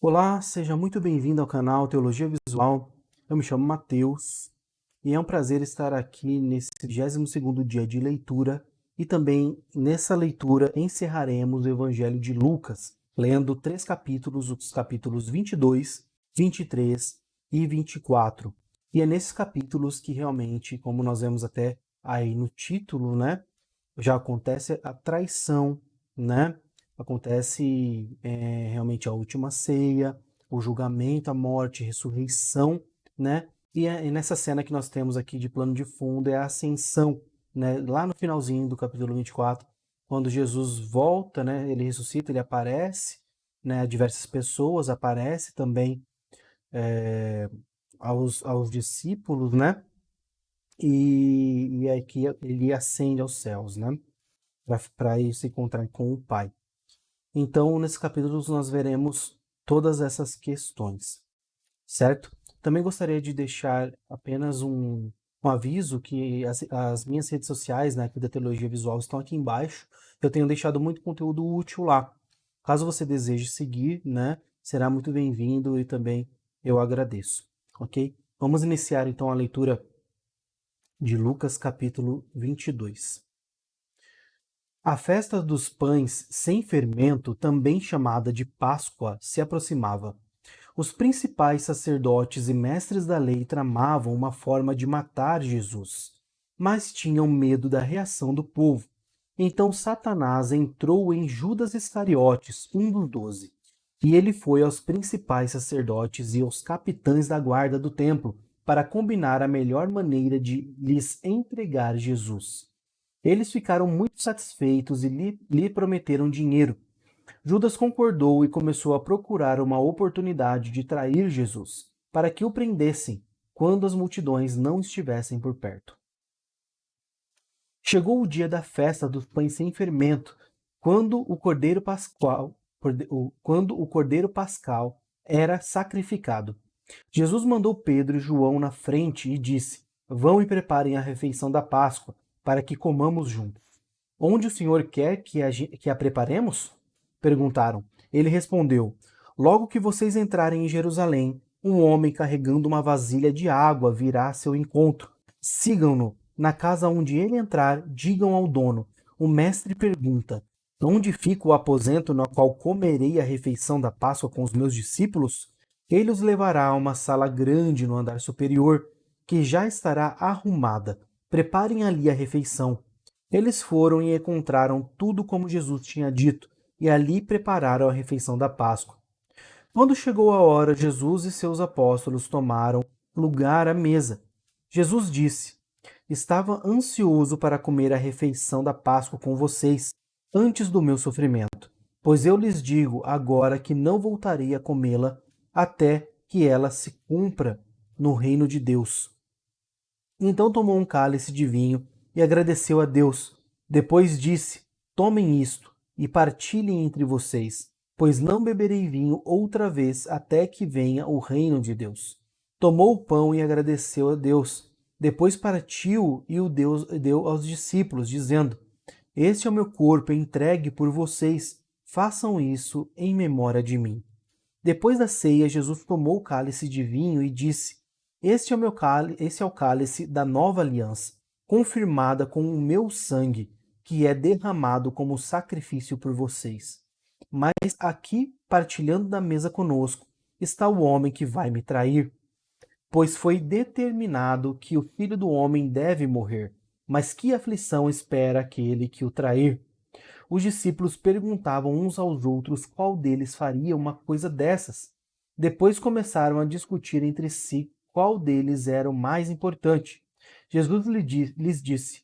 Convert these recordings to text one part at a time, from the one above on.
Olá, seja muito bem-vindo ao canal Teologia Visual. Eu me chamo Mateus e é um prazer estar aqui nesse 22º dia de leitura e também nessa leitura encerraremos o Evangelho de Lucas, lendo 3 capítulos, os capítulos 22, 23 e 24. E é nesses capítulos que realmente, como nós vemos até aí no título, né, já acontece a traição, né? Acontece realmente a última ceia, o julgamento, a morte, a ressurreição, né? E nessa cena que nós temos aqui de plano de fundo é a ascensão, né? Lá no finalzinho do capítulo 24, quando Jesus volta, né? Ele ressuscita, ele aparece, né? A diversas pessoas, aparece também é, aos discípulos, né? E aqui ele ascende aos céus, né? Para ir se encontrar com o Pai. Então, nesses capítulos, nós veremos todas essas questões, certo? Também gostaria de deixar apenas um aviso que as minhas redes sociais, né, aqui da Teologia Visual, estão aqui embaixo. Eu tenho deixado muito conteúdo útil lá. Caso você deseje seguir, né, será muito bem-vindo e também eu agradeço, ok? Vamos iniciar então a leitura de Lucas capítulo 22. A festa dos pães sem fermento, também chamada de Páscoa, se aproximava. Os principais sacerdotes e mestres da lei tramavam uma forma de matar Jesus, mas tinham medo da reação do povo. Então Satanás entrou em Judas Iscariotes, um dos 12, e ele foi aos principais sacerdotes e aos capitães da guarda do templo para combinar a melhor maneira de lhes entregar Jesus. Eles ficaram muito satisfeitos e lhe prometeram dinheiro. Judas concordou e começou a procurar uma oportunidade de trair Jesus, para que o prendessem quando as multidões não estivessem por perto. Chegou o dia da festa dos pães sem fermento, quando o cordeiro pascal era sacrificado. Jesus mandou Pedro e João na frente e disse: Vão e preparem a refeição da Páscoa, para que comamos juntos. Onde o Senhor quer que a preparemos? Perguntaram. Ele respondeu: Logo que vocês entrarem em Jerusalém, um homem carregando uma vasilha de água virá a seu encontro. Sigam-no. Na casa onde ele entrar, digam ao dono: O mestre pergunta: Onde fica o aposento no qual comerei a refeição da Páscoa com os meus discípulos? Ele os levará a uma sala grande no andar superior, que já estará arrumada. Preparem ali a refeição. Eles foram e encontraram tudo como Jesus tinha dito, e ali prepararam a refeição da Páscoa. Quando chegou a hora, Jesus e seus apóstolos tomaram lugar à mesa. Jesus disse: Estava ansioso para comer a refeição da Páscoa com vocês, antes do meu sofrimento, pois eu lhes digo agora que não voltarei a comê-la até que ela se cumpra no reino de Deus. Então tomou um cálice de vinho e agradeceu a Deus. Depois disse: Tomem isto e partilhem entre vocês, pois não beberei vinho outra vez até que venha o reino de Deus. Tomou o pão e agradeceu a Deus. Depois partiu e o deu aos discípulos, dizendo: Este é o meu corpo entregue por vocês. Façam isso em memória de mim. Depois da ceia, Jesus tomou o cálice de vinho e disse: Este é o cálice da nova aliança, confirmada com o meu sangue, que é derramado como sacrifício por vocês. Mas aqui, partilhando da mesa conosco, está o homem que vai me trair. Pois foi determinado que o Filho do Homem deve morrer, mas que aflição espera aquele que o trair? Os discípulos perguntavam uns aos outros qual deles faria uma coisa dessas. Depois começaram a discutir entre si qual deles era o mais importante. Jesus lhes disse: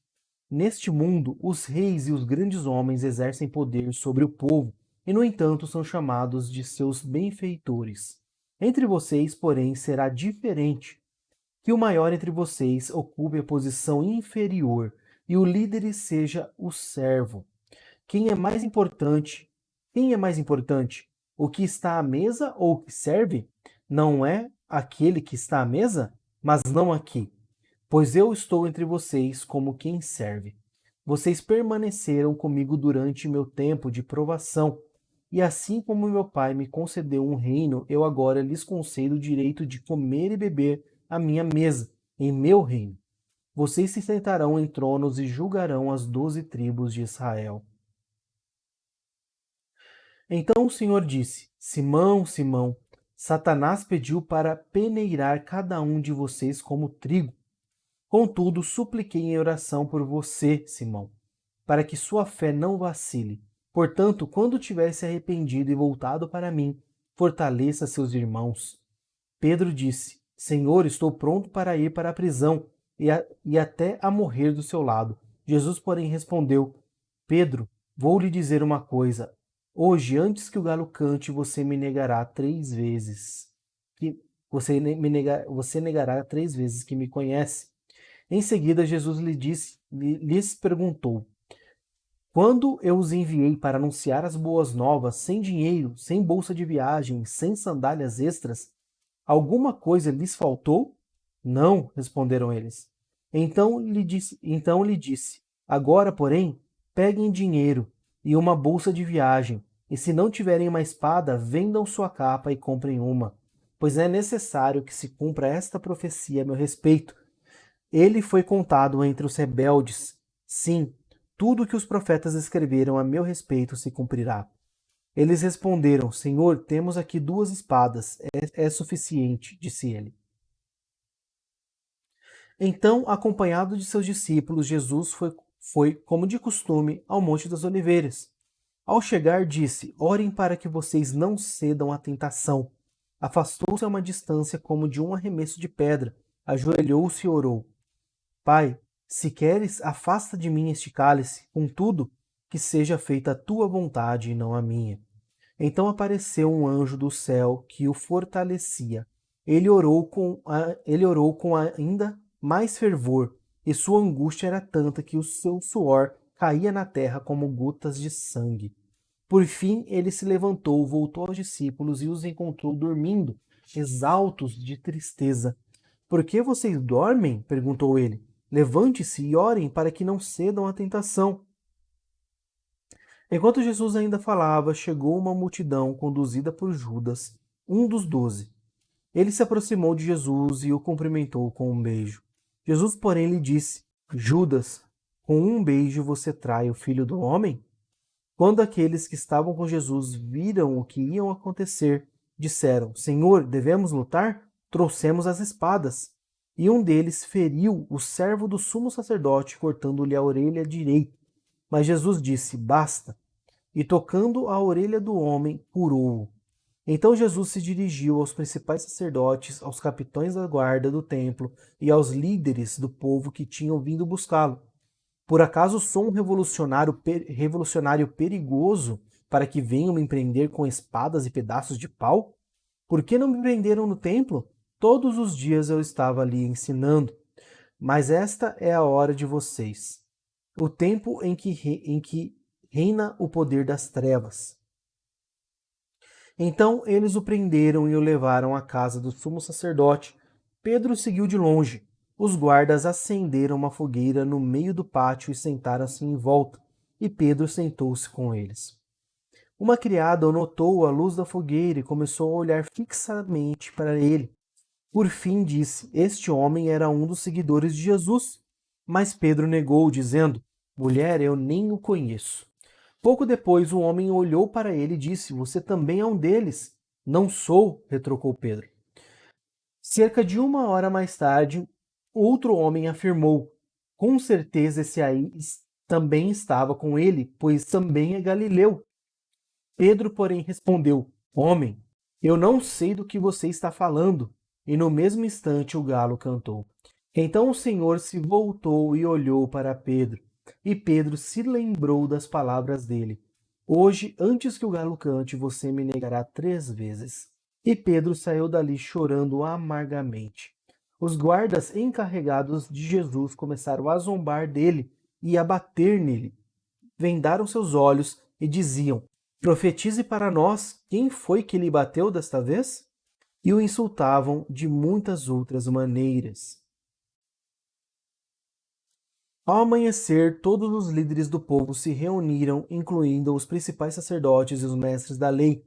Neste mundo, os reis e os grandes homens exercem poder sobre o povo, e, no entanto, são chamados de seus benfeitores. Entre vocês, porém, será diferente. Que o maior entre vocês ocupe a posição inferior, e o líder seja o servo. Quem é mais importante? Quem é mais importante? O que está à mesa ou o que serve? Não é aquele que está à mesa, mas não aqui. Pois eu estou entre vocês como quem serve. Vocês permaneceram comigo durante meu tempo de provação. E assim como meu pai me concedeu um reino, eu agora lhes concedo o direito de comer e beber à minha mesa, em meu reino. Vocês se sentarão em tronos e julgarão as 12 tribos de Israel. Então o Senhor disse: Simão, Simão, Satanás pediu para peneirar cada um de vocês como trigo. Contudo, supliquei em oração por você, Simão, para que sua fé não vacile. Portanto, quando tiver se arrependido e voltado para mim, fortaleça seus irmãos. Pedro disse: Senhor, estou pronto para ir para a prisão e até a morrer do seu lado. Jesus, porém, respondeu: Pedro, vou lhe dizer uma coisa. Hoje, antes que o galo cante, você me negará 3 vezes. Você negará 3 vezes que me conhece. Em seguida, Jesus lhes perguntou: Quando eu os enviei para anunciar as boas novas, sem dinheiro, sem bolsa de viagem, sem sandálias extras, alguma coisa lhes faltou? Não, responderam eles. Então lhe disse: Agora, porém, peguem dinheiro e uma bolsa de viagem, e se não tiverem uma espada, vendam sua capa e comprem uma, pois é necessário que se cumpra esta profecia a meu respeito. Ele foi contado entre os rebeldes. Sim, tudo o que os profetas escreveram a meu respeito se cumprirá. Eles responderam: Senhor, temos aqui 2 espadas. É suficiente, disse ele. Então, acompanhado de seus discípulos, Jesus foi, como de costume, ao Monte das Oliveiras. Ao chegar, disse: Orem para que vocês não cedam à tentação. Afastou-se a uma distância como de um arremesso de pedra, ajoelhou-se e orou: Pai, se queres, afasta de mim este cálice, contudo, que seja feita a tua vontade e não a minha. Então apareceu um anjo do céu que o fortalecia. Ele orou com ainda mais fervor, e sua angústia era tanta que o seu suor caía na terra como gotas de sangue. Por fim, ele se levantou, voltou aos discípulos e os encontrou dormindo, exaustos de tristeza. Por que vocês dormem? Perguntou ele. Levante-se e orem para que não cedam à tentação. Enquanto Jesus ainda falava, chegou uma multidão conduzida por Judas, um dos 12. Ele se aproximou de Jesus e o cumprimentou com um beijo. Jesus, porém, lhe disse: Judas, com um beijo você trai o Filho do Homem? Quando aqueles que estavam com Jesus viram o que ia acontecer, disseram: Senhor, devemos lutar? Trouxemos as espadas. E um deles feriu o servo do sumo sacerdote, cortando-lhe a orelha direita. Mas Jesus disse: Basta. E tocando a orelha do homem, curou-o. Então Jesus se dirigiu aos principais sacerdotes, aos capitães da guarda do templo e aos líderes do povo que tinham vindo buscá-lo. Por acaso sou um revolucionário perigoso para que venham me prender com espadas e pedaços de pau? Por que não me prenderam no templo? Todos os dias eu estava ali ensinando. Mas esta é a hora de vocês, o tempo em que reina o poder das trevas. Então eles o prenderam e o levaram à casa do sumo sacerdote. Pedro seguiu de longe. Os guardas acenderam uma fogueira no meio do pátio e sentaram-se em volta, e Pedro sentou-se com eles. Uma criada notou a luz da fogueira e começou a olhar fixamente para ele. Por fim disse: Este homem era um dos seguidores de Jesus. Mas Pedro negou, dizendo: Mulher, eu nem o conheço. Pouco depois, o homem olhou para ele e disse: Você também é um deles. Não sou, retrucou Pedro. Cerca de 1 hora mais tarde, outro homem afirmou: Com certeza esse aí também estava com ele, pois também é galileu. Pedro, porém, respondeu: Homem, eu não sei do que você está falando. E no mesmo instante o galo cantou. Então o Senhor se voltou e olhou para Pedro. E Pedro se lembrou das palavras dele: Hoje, antes que o galo cante, você me negará 3 vezes. E Pedro saiu dali chorando amargamente. Os guardas encarregados de Jesus começaram a zombar dele e a bater nele. Vendaram seus olhos e diziam: Profetize para nós, quem foi que lhe bateu desta vez? E o insultavam de muitas outras maneiras. Ao amanhecer, todos os líderes do povo se reuniram, incluindo os principais sacerdotes e os mestres da lei.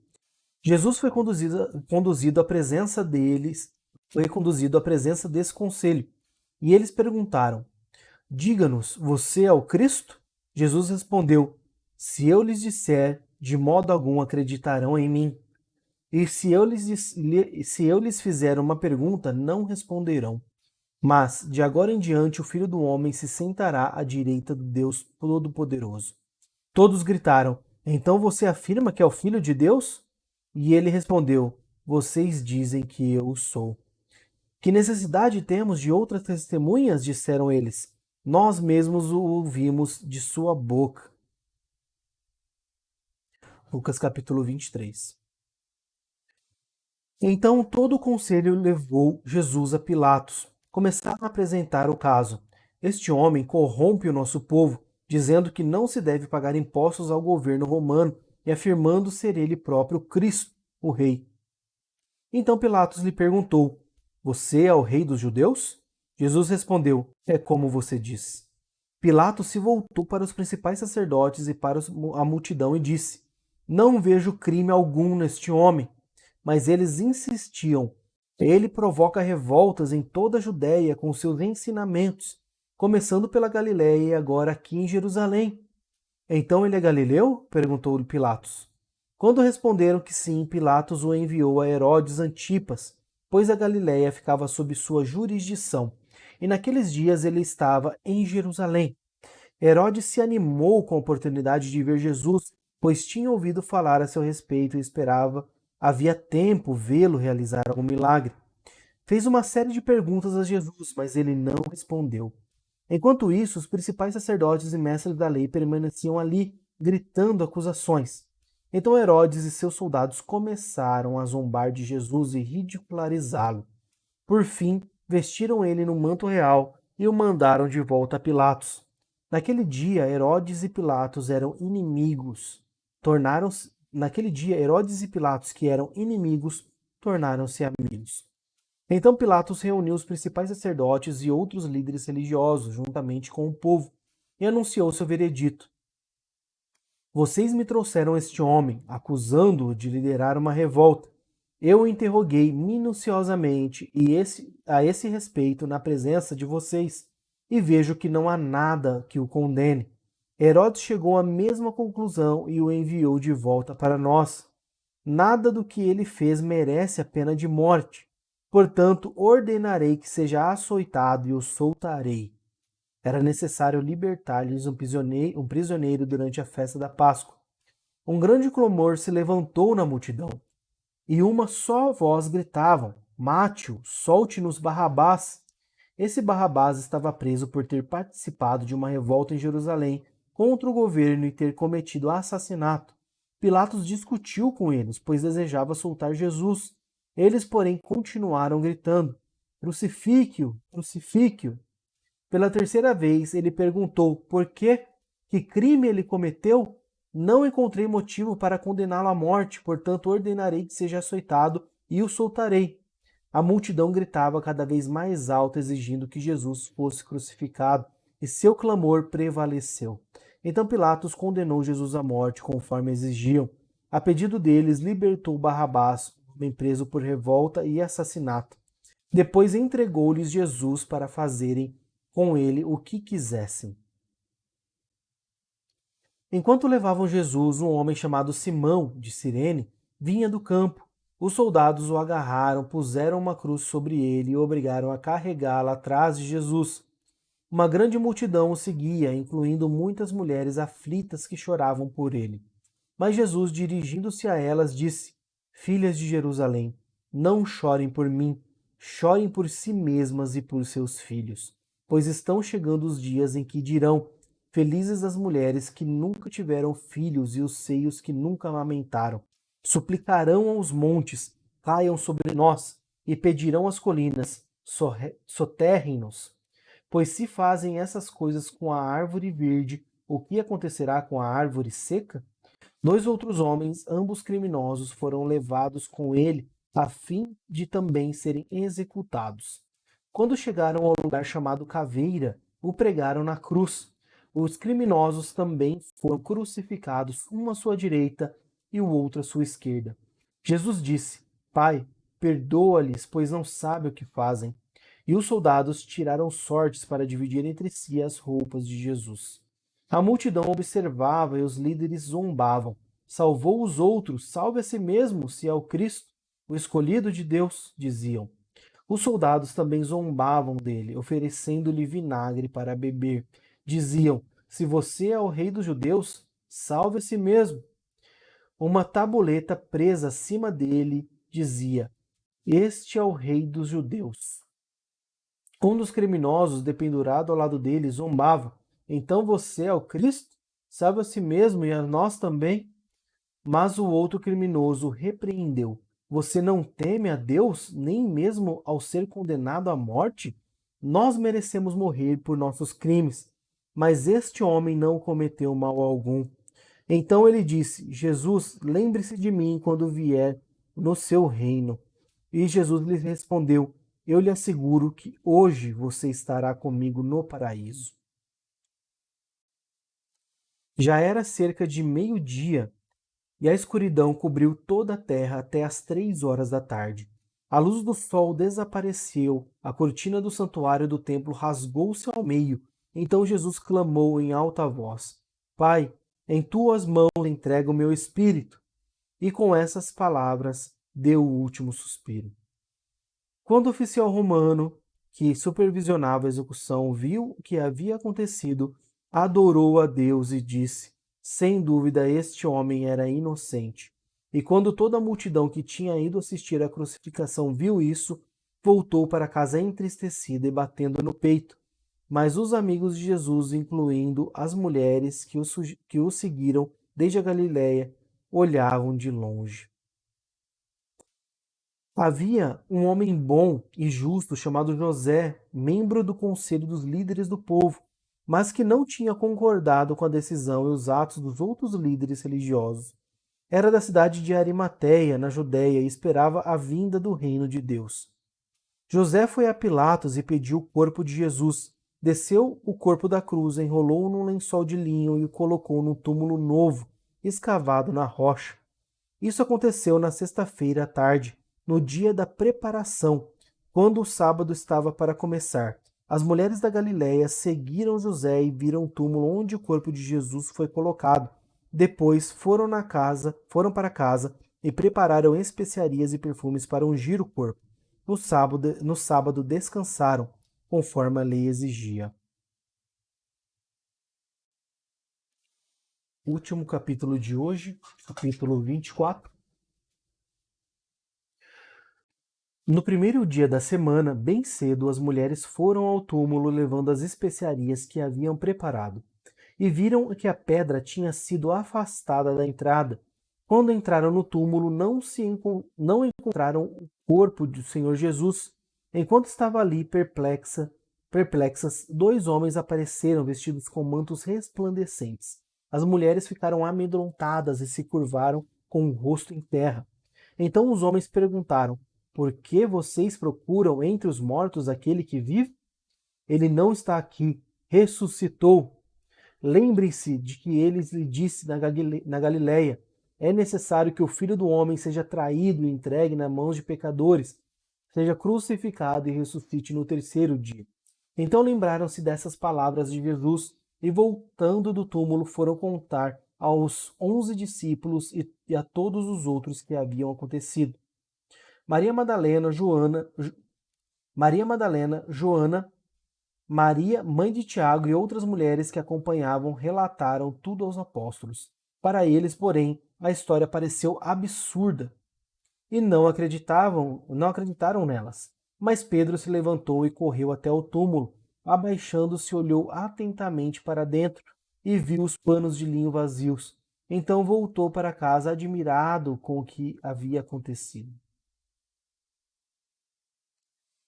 Jesus conduzido à presença deles, foi conduzido à presença desse conselho. E eles perguntaram: Diga-nos, você é o Cristo? Jesus respondeu: Se eu lhes disser, de modo algum acreditarão em mim. E se eu lhes fizer uma pergunta, não responderão. Mas, de agora em diante, o Filho do Homem se sentará à direita do Deus Todo-Poderoso. Todos gritaram: Então você afirma que é o Filho de Deus? E ele respondeu: Vocês dizem que eu o sou. Que necessidade temos de outras testemunhas? Disseram eles. Nós mesmos o ouvimos de sua boca. Lucas capítulo 23. Então todo o conselho levou Jesus a Pilatos. Começaram a apresentar o caso. Este homem corrompe o nosso povo, dizendo que não se deve pagar impostos ao governo romano e afirmando ser ele próprio Cristo, o rei. Então Pilatos lhe perguntou: Você é o rei dos judeus? Jesus respondeu: É como você diz. Pilatos se voltou para os principais sacerdotes e para a multidão e disse: Não vejo crime algum neste homem. Mas eles insistiam. Ele provoca revoltas em toda a Judéia com seus ensinamentos, começando pela Galiléia e agora aqui em Jerusalém. Então ele é galileu? Perguntou-lhe Pilatos. Quando responderam que sim, Pilatos o enviou a Herodes Antipas, pois a Galiléia ficava sob sua jurisdição, e naqueles dias ele estava em Jerusalém. Herodes se animou com a oportunidade de ver Jesus, pois tinha ouvido falar a seu respeito e esperava havia tempo vê-lo realizar algum milagre. Fez uma série de perguntas a Jesus, mas ele não respondeu. Enquanto isso, os principais sacerdotes e mestres da lei permaneciam ali, gritando acusações. Então Herodes e seus soldados começaram a zombar de Jesus e ridicularizá-lo. Por fim, vestiram ele no manto real e o mandaram de volta a Pilatos. Naquele dia, Herodes e Pilatos eram inimigos. Naquele dia, Herodes e Pilatos, que eram inimigos, tornaram-se amigos. Então Pilatos reuniu os principais sacerdotes e outros líderes religiosos, juntamente com o povo, e anunciou seu veredito. Vocês me trouxeram este homem, acusando-o de liderar uma revolta. Eu o interroguei minuciosamente a esse respeito na presença de vocês, e vejo que não há nada que o condene. Herodes chegou à mesma conclusão e o enviou de volta para nós. Nada do que ele fez merece a pena de morte. Portanto, ordenarei que seja açoitado e o soltarei. Era necessário libertar-lhes um prisioneiro durante a festa da Páscoa. Um grande clamor se levantou na multidão, e uma só voz gritavam: Mate-o, solte-nos Barrabás. Esse Barrabás estava preso por ter participado de uma revolta em Jerusalém contra o governo e ter cometido assassinato. Pilatos discutiu com eles, pois desejava soltar Jesus. Eles, porém, continuaram gritando: Crucifique-o, crucifique-o. Pela terceira vez, ele perguntou: Por quê? Que crime ele cometeu? Não encontrei motivo para condená-lo à morte, portanto ordenarei que seja açoitado e o soltarei. A multidão gritava cada vez mais alto, exigindo que Jesus fosse crucificado, e seu clamor prevaleceu. Então Pilatos condenou Jesus à morte, conforme exigiam. A pedido deles, libertou Barrabás, homem preso por revolta e assassinato. Depois entregou-lhes Jesus para fazerem com ele o que quisessem. Enquanto levavam Jesus, um homem chamado Simão, de Cirene, vinha do campo. Os soldados o agarraram, puseram uma cruz sobre ele e o obrigaram a carregá-la atrás de Jesus. Uma grande multidão o seguia, incluindo muitas mulheres aflitas que choravam por ele. Mas Jesus, dirigindo-se a elas, disse: Filhas de Jerusalém, não chorem por mim, chorem por si mesmas e por seus filhos, pois estão chegando os dias em que dirão: Felizes as mulheres que nunca tiveram filhos e os seios que nunca amamentaram. Suplicarão aos montes: Caiam sobre nós, e pedirão às colinas: Soterrem-nos. Pois se fazem essas coisas com a árvore verde, o que acontecerá com a árvore seca? 2 outros homens, ambos criminosos, foram levados com ele, a fim de também serem executados. Quando chegaram ao lugar chamado Caveira, o pregaram na cruz. Os criminosos também foram crucificados, um à sua direita e o outro à sua esquerda. Jesus disse: Pai, perdoa-lhes, pois não sabem o que fazem. E os soldados tiraram sortes para dividir entre si as roupas de Jesus. A multidão observava e os líderes zombavam. Salvou os outros, salve a si mesmo, se é o Cristo, o escolhido de Deus, diziam. Os soldados também zombavam dele, oferecendo-lhe vinagre para beber. Diziam: Se você é o rei dos judeus, salve a si mesmo. Uma tabuleta presa acima dele dizia: Este é o rei dos judeus. Um dos criminosos, dependurado ao lado dele, zombava: Então você é o Cristo? Salve a si mesmo e a nós também. Mas o outro criminoso repreendeu: Você não teme a Deus, nem mesmo ao ser condenado à morte? Nós merecemos morrer por nossos crimes, mas este homem não cometeu mal algum. Então ele disse: Jesus, lembre-se de mim quando vier no seu reino. E Jesus lhe respondeu: Eu lhe asseguro que hoje você estará comigo no paraíso. Já era cerca de meio-dia e a escuridão cobriu toda a terra até às 3 horas da tarde. A luz do sol desapareceu, a cortina do santuário do templo rasgou-se ao meio. Então Jesus clamou em alta voz: Pai, em tuas mãos entrego o meu espírito. E com essas palavras deu o último suspiro. Quando o oficial romano, que supervisionava a execução, viu o que havia acontecido, adorou a Deus e disse: Sem dúvida, este homem era inocente. E quando toda a multidão que tinha ido assistir à crucificação viu isso, voltou para casa entristecida e batendo no peito. Mas os amigos de Jesus, incluindo as mulheres que o seguiram desde a Galiléia, olhavam de longe. Havia um homem bom e justo chamado José, membro do conselho dos líderes do povo, mas que não tinha concordado com a decisão e os atos dos outros líderes religiosos. Era da cidade de Arimateia, na Judéia, e esperava a vinda do reino de Deus. José foi a Pilatos e pediu o corpo de Jesus. Desceu o corpo da cruz, enrolou-o num lençol de linho e o colocou num túmulo novo, escavado na rocha. Isso aconteceu na sexta-feira à tarde, no dia da preparação, quando o sábado estava para começar. As mulheres da Galiléia seguiram José e viram o túmulo onde o corpo de Jesus foi colocado. Depois foram para casa e prepararam especiarias e perfumes para ungir o corpo. No sábado descansaram, conforme a lei exigia. Último capítulo de hoje, capítulo 24. No primeiro dia da semana, bem cedo, as mulheres foram ao túmulo levando as especiarias que haviam preparado e viram que a pedra tinha sido afastada da entrada. Quando entraram no túmulo, não encontraram o corpo do Senhor Jesus. Enquanto estava ali perplexas, 2 homens apareceram vestidos com mantos resplandecentes. As mulheres ficaram amedrontadas e se curvaram com o rosto em terra. Então os homens perguntaram: Por que vocês procuram entre os mortos aquele que vive? Ele não está aqui, ressuscitou. Lembrem-se de que ele lhe disse na Galiléia: É necessário que o Filho do Homem seja traído e entregue nas mãos de pecadores, seja crucificado e ressuscite no terceiro dia. Então lembraram-se dessas palavras de Jesus e, voltando do túmulo, foram contar aos 11 discípulos e a todos os outros que haviam acontecido. Maria Madalena, Joana, Maria, mãe de Tiago e outras mulheres que acompanhavam relataram tudo aos apóstolos. Para eles, porém, a história pareceu absurda e não acreditaram nelas. Mas Pedro se levantou e correu até o túmulo. Abaixando-se, olhou atentamente para dentro e viu os panos de linho vazios. Então voltou para casa admirado com o que havia acontecido.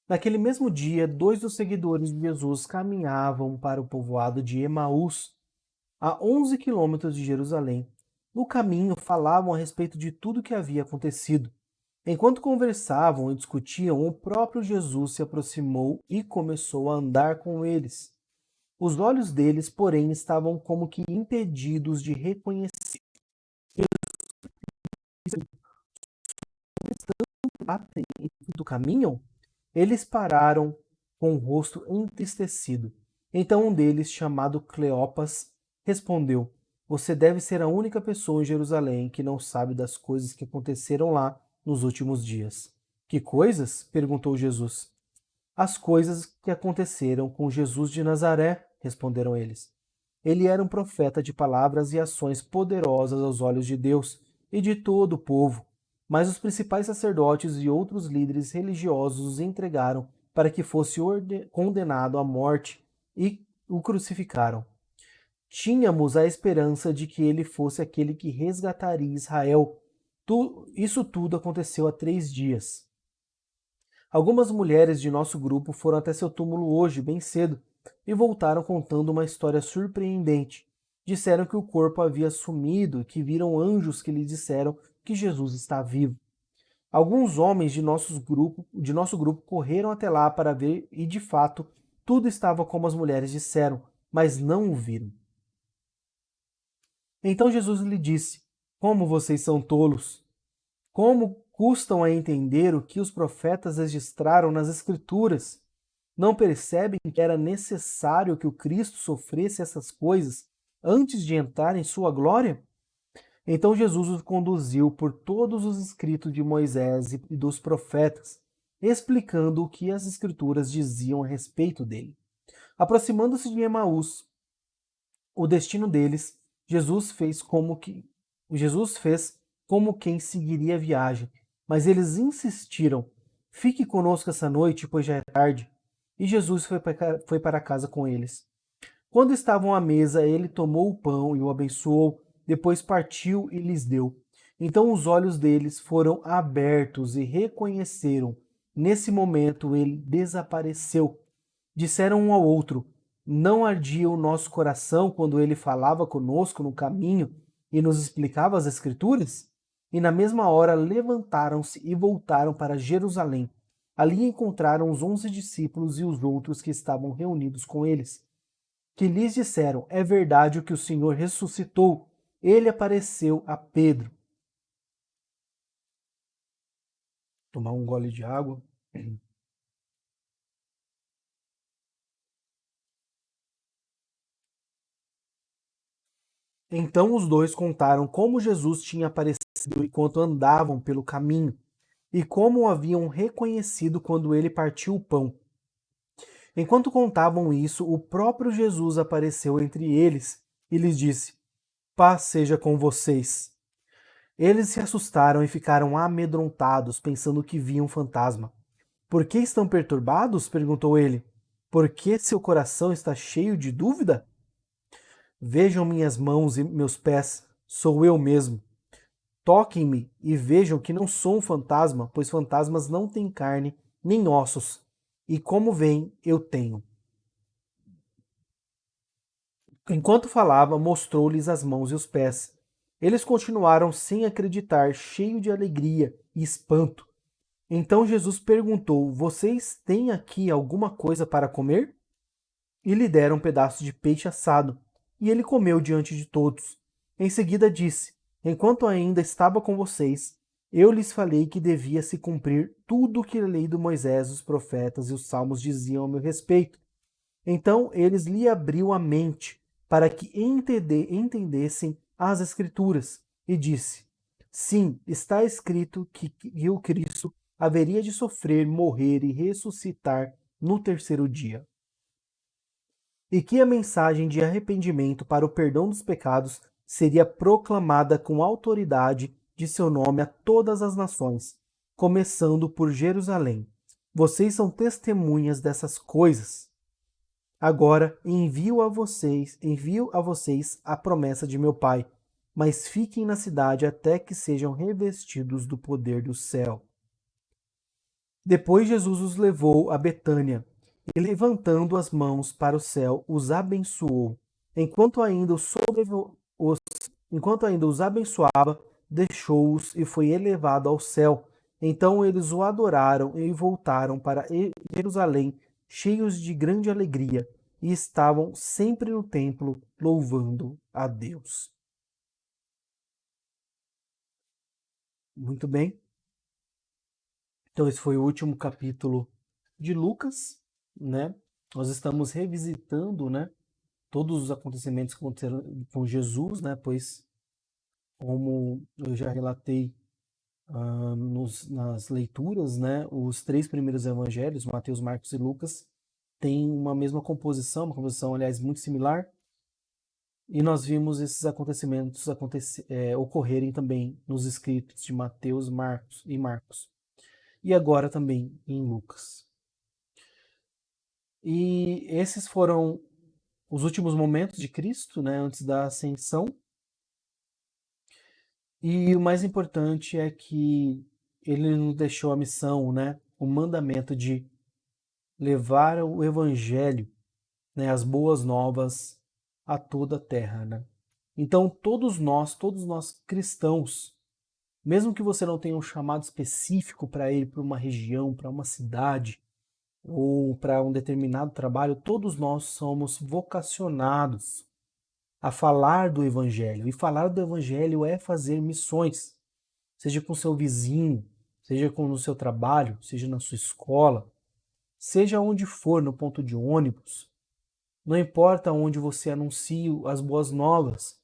Naquele mesmo dia, 2 dos seguidores de Jesus caminhavam para o povoado de Emaús, a 11 quilômetros de Jerusalém. No caminho, falavam a respeito de tudo o que havia acontecido. Enquanto conversavam e discutiam, o próprio Jesus se aproximou e começou a andar com eles. Os olhos deles, porém, estavam como que impedidos de reconhecer do caminho. Eles pararam com o rosto entristecido. Então um deles, chamado Cleopas, respondeu: Você deve ser a única pessoa em Jerusalém que não sabe das coisas que aconteceram lá nos últimos dias. Que coisas? Perguntou Jesus. As coisas que aconteceram com Jesus de Nazaré, responderam eles. Ele era um profeta de palavras e ações poderosas aos olhos de Deus e de todo o povo. Mas os principais sacerdotes e outros líderes religiosos os entregaram para que fosse condenado à morte e o crucificaram. Tínhamos a esperança de que ele fosse aquele que resgataria Israel. Isso tudo aconteceu há 3 dias. Algumas mulheres de nosso grupo foram até seu túmulo hoje, bem cedo, e voltaram contando uma história surpreendente. Disseram que o corpo havia sumido e que viram anjos que lhe disseram que Jesus está vivo. Alguns homens de nosso grupo correram até lá para ver e, de fato, tudo estava como as mulheres disseram, mas não o viram. Então Jesus lhe disse: Como vocês são tolos! Como custam a entender o que os profetas registraram nas Escrituras? Não percebem que era necessário que o Cristo sofresse essas coisas antes de entrar em sua glória? Então Jesus os conduziu por todos os escritos de Moisés e dos profetas, explicando o que as Escrituras diziam a respeito dele. Aproximando-se de Emaús, o destino deles, Jesus fez como quem seguiria a viagem, mas eles insistiram: Fique conosco essa noite, pois já é tarde. E Jesus foi para casa com eles. Quando estavam à mesa, ele tomou o pão e o abençoou, depois partiu e lhes deu. Então os olhos deles foram abertos e reconheceram. Nesse momento ele desapareceu. Disseram um ao outro: Não ardia o nosso coração quando ele falava conosco no caminho e nos explicava as Escrituras? E na mesma hora levantaram-se e voltaram para Jerusalém. Ali encontraram os 11 discípulos e os outros que estavam reunidos com eles, que lhes disseram: É verdade o que o Senhor ressuscitou. Ele apareceu a Pedro. Tomar um gole de água. Então os dois contaram como Jesus tinha aparecido enquanto andavam pelo caminho e como o haviam reconhecido quando ele partiu o pão. Enquanto contavam isso, o próprio Jesus apareceu entre eles e lhes disse: Paz seja com vocês. Eles se assustaram e ficaram amedrontados, pensando que viam um fantasma. Por que estão perturbados? Perguntou ele. Por que seu coração está cheio de dúvida? Vejam minhas mãos e meus pés, sou eu mesmo. Toquem-me e vejam que não sou um fantasma, pois fantasmas não têm carne nem ossos. E como veem, eu tenho. Enquanto falava, mostrou-lhes as mãos e os pés. Eles continuaram sem acreditar, cheio de alegria e espanto. Então Jesus perguntou: Vocês têm aqui alguma coisa para comer? E lhe deram um pedaço de peixe assado, e ele comeu diante de todos. Em seguida disse: Enquanto ainda estava com vocês, eu lhes falei que devia se cumprir tudo o que a lei de Moisés, os profetas e os salmos diziam a meu respeito. Então eles lhe abriu a mente para que entendessem as Escrituras, e disse: Sim, está escrito que o Cristo haveria de sofrer, morrer e ressuscitar no terceiro dia, e que a mensagem de arrependimento para o perdão dos pecados seria proclamada com autoridade de seu nome a todas as nações, começando por Jerusalém. Vocês são testemunhas dessas coisas. Agora envio a vocês a promessa de meu Pai, mas fiquem na cidade até que sejam revestidos do poder do céu. Depois Jesus os levou a Betânia e, levantando as mãos para o céu, os abençoou. Enquanto ainda os abençoava, deixou-os e foi elevado ao céu. Então eles o adoraram e voltaram para Jerusalém, cheios de grande alegria, e estavam sempre no templo louvando a Deus. Muito bem. Então esse foi o último capítulo de Lucas, né? Nós estamos revisitando, né, todos os acontecimentos que aconteceram com Jesus, né? Pois, como eu já relatei nas leituras, né, os 3 primeiros evangelhos, Mateus, Marcos e Lucas, têm uma mesma composição, uma composição, aliás, muito similar, e nós vimos esses acontecimentos ocorrerem também nos escritos de Mateus, Marcos e Marcos, e agora também em Lucas. E esses foram os últimos momentos de Cristo, né, antes da ascensão. E o mais importante é que ele nos deixou a missão, né, o mandamento de levar o evangelho, né, as boas novas a toda a terra, né? Então todos nós cristãos, mesmo que você não tenha um chamado específico para ir para uma região, para uma cidade ou para um determinado trabalho, todos nós somos vocacionados a falar do evangelho. E falar do evangelho é fazer missões, seja com seu vizinho, seja no seu trabalho, seja na sua escola, seja onde for, no ponto de ônibus. Não importa onde você anuncia as boas novas,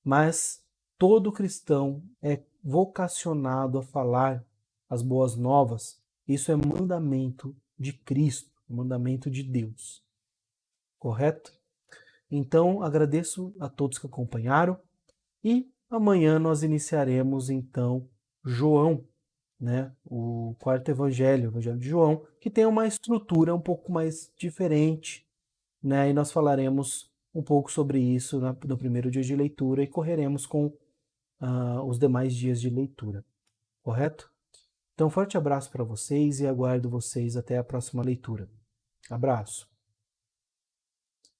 mas todo cristão é vocacionado a falar as boas novas. Isso é mandamento de Cristo, mandamento de Deus. Correto? Então, agradeço a todos que acompanharam e amanhã nós iniciaremos então João, né? O quarto evangelho, o evangelho de João, que tem uma estrutura um pouco mais diferente, né? E nós falaremos um pouco sobre isso no primeiro dia de leitura e correremos com os demais dias de leitura, correto? Então, forte abraço para vocês e aguardo vocês até a próxima leitura. Abraço!